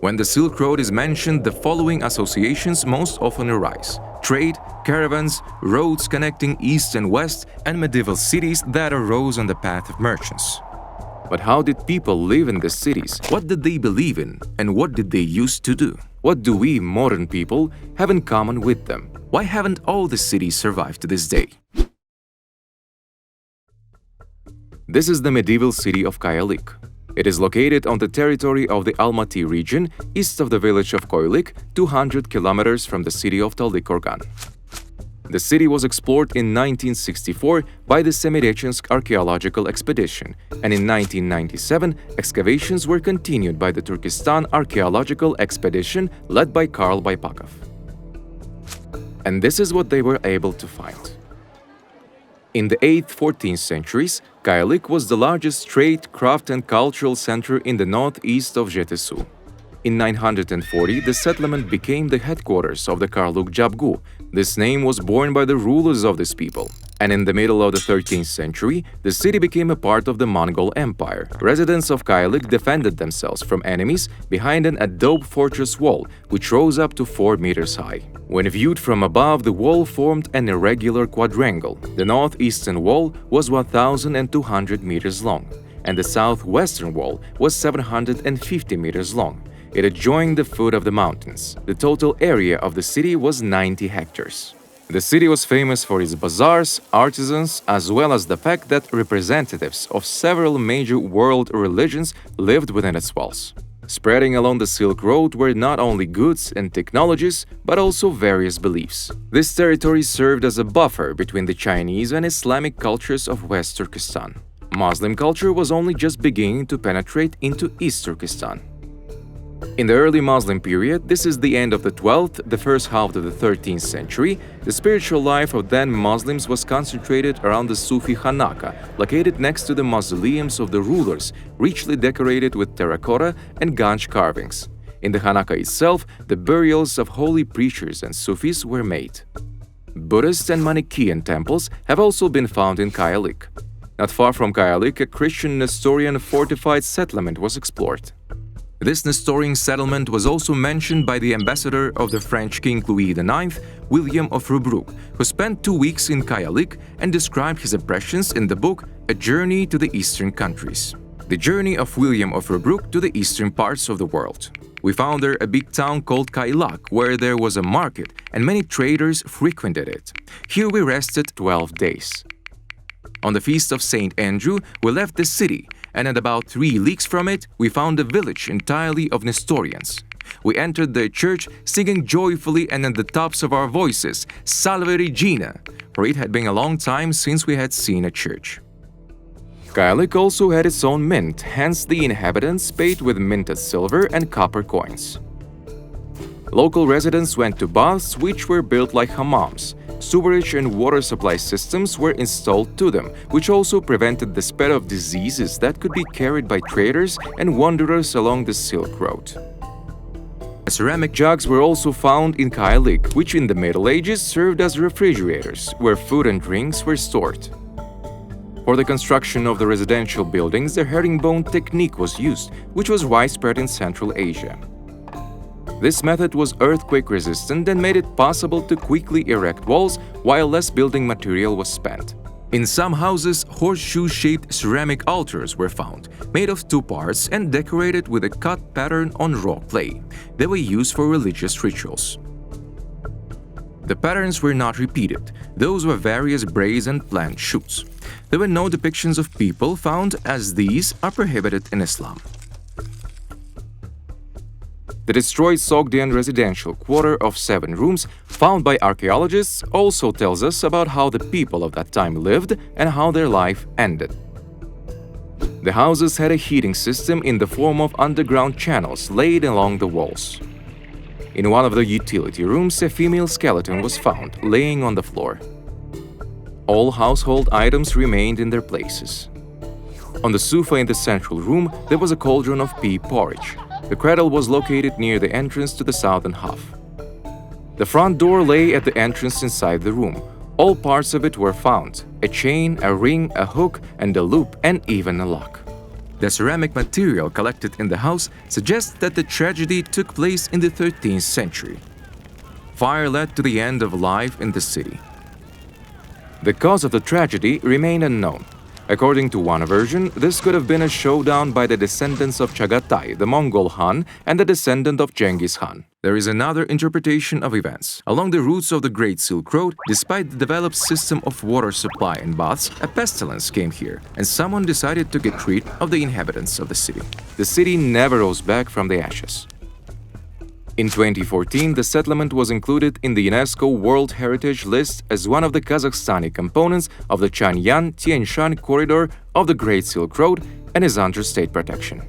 When the Silk Road is mentioned, the following associations most often arise: trade, caravans, roads connecting east and west, and medieval cities that arose on the path of merchants. But how did people live in these cities? What did they believe in? And what did they used to do? What do we, modern people, have in common with them? Why haven't all the cities survived to this day? This is the medieval city of Kayalyk. It is located on the territory of the Almaty region, east of the village of Kayalyk, 200 kilometers from the city of Taldykorgan. The city was explored in 1964 by the Semirechynsk archaeological expedition, and in 1997 excavations were continued by the Turkestan archaeological expedition led by Karl Baypakov. And this is what they were able to find. In the 8th–14th centuries, Kayalyk was the largest trade, craft and cultural center in the northeast of Zhetysu. In 940, the settlement became the headquarters of the Qarluq yabgu. This name was borne by the rulers of this people. And in the middle of the 13th century, the city became a part of the Mongol Empire. Residents of Kayalyk defended themselves from enemies behind an adobe fortress wall, which rose up to 4 meters high. When viewed from above, the wall formed an irregular quadrangle. The northeastern wall was 1,200 meters long, and the southwestern wall was 750 meters long. It adjoined the foot of the mountains. The total area of the city was 90 hectares. The city was famous for its bazaars, artisans, as well as the fact that representatives of several major world religions lived within its walls. Spreading along the Silk Road were not only goods and technologies, but also various beliefs. This territory served as a buffer between the Chinese and Islamic cultures of West Turkestan. Muslim culture was only just beginning to penetrate into East Turkestan. In the early Muslim period, this is the end of the 12th, the first half of the 13th century, the spiritual life of then Muslims was concentrated around the Sufi Hanaka, located next to the mausoleums of the rulers, richly decorated with terracotta and Ganj carvings. In the Hanaka itself, the burials of holy preachers and Sufis were made. Buddhist and Manichaean temples have also been found in Kayalyk. Not far from Kayalyk, a Christian Nestorian fortified settlement was explored. This Nestorian settlement was also mentioned by the ambassador of the French King Louis IX, William of Rubruck, who spent 2 weeks in Kayalyk and described his impressions in the book A Journey to the Eastern Countries. The journey of William of Rubruck to the eastern parts of the world. We found there a big town called Kayalyk, where there was a market and many traders frequented it. Here we rested 12 days. On the feast of St. Andrew, we left the city, and at about 3 leagues from it, we found a village entirely of Nestorians. We entered the church singing joyfully and at the tops of our voices, Salve Regina, for it had been a long time since we had seen a church. Kayalyk also had its own mint, hence the inhabitants paid with minted silver and copper coins. Local residents went to baths, which were built like hammams. Sewerage and water supply systems were installed to them, which also prevented the spread of diseases that could be carried by traders and wanderers along the Silk Road. Ceramic jugs were also found in Kayalyk, which in the Middle Ages served as refrigerators, where food and drinks were stored. For the construction of the residential buildings, the herringbone technique was used, which was widespread in Central Asia. This method was earthquake-resistant and made it possible to quickly erect walls while less building material was spent. In some houses, horseshoe-shaped ceramic altars were found, made of 2 parts and decorated with a cut pattern on raw clay. They were used for religious rituals. The patterns were not repeated. Those were various brazen and plant shoots. There were no depictions of people found, as these are prohibited in Islam. The destroyed Sogdian residential quarter of 7 rooms, found by archaeologists, also tells us about how the people of that time lived and how their life ended. The houses had a heating system in the form of underground channels laid along the walls. In one of the utility rooms, a female skeleton was found, laying on the floor. All household items remained in their places. On the sofa in the central room, there was a cauldron of pea porridge. The cradle was located near the entrance to the southern half. The front door lay at the entrance inside the room. All parts of it were found: a chain, a ring, a hook, and a loop, and even a lock. The ceramic material collected in the house suggests that the tragedy took place in the 13th century. Fire led to the end of life in the city. The cause of the tragedy remained unknown. According to one version, this could have been a showdown by the descendants of Chagatai, the Mongol Han, and the descendant of Genghis Khan. There is another interpretation of events. Along the routes of the Great Silk Road, despite the developed system of water supply and baths, a pestilence came here, and someone decided to get rid of the inhabitants of the city. The city never rose back from the ashes. In 2014, the settlement was included in the UNESCO World Heritage List as one of the Kazakhstani components of the Chang'an-Tianshan corridor of the Great Silk Road and is under state protection.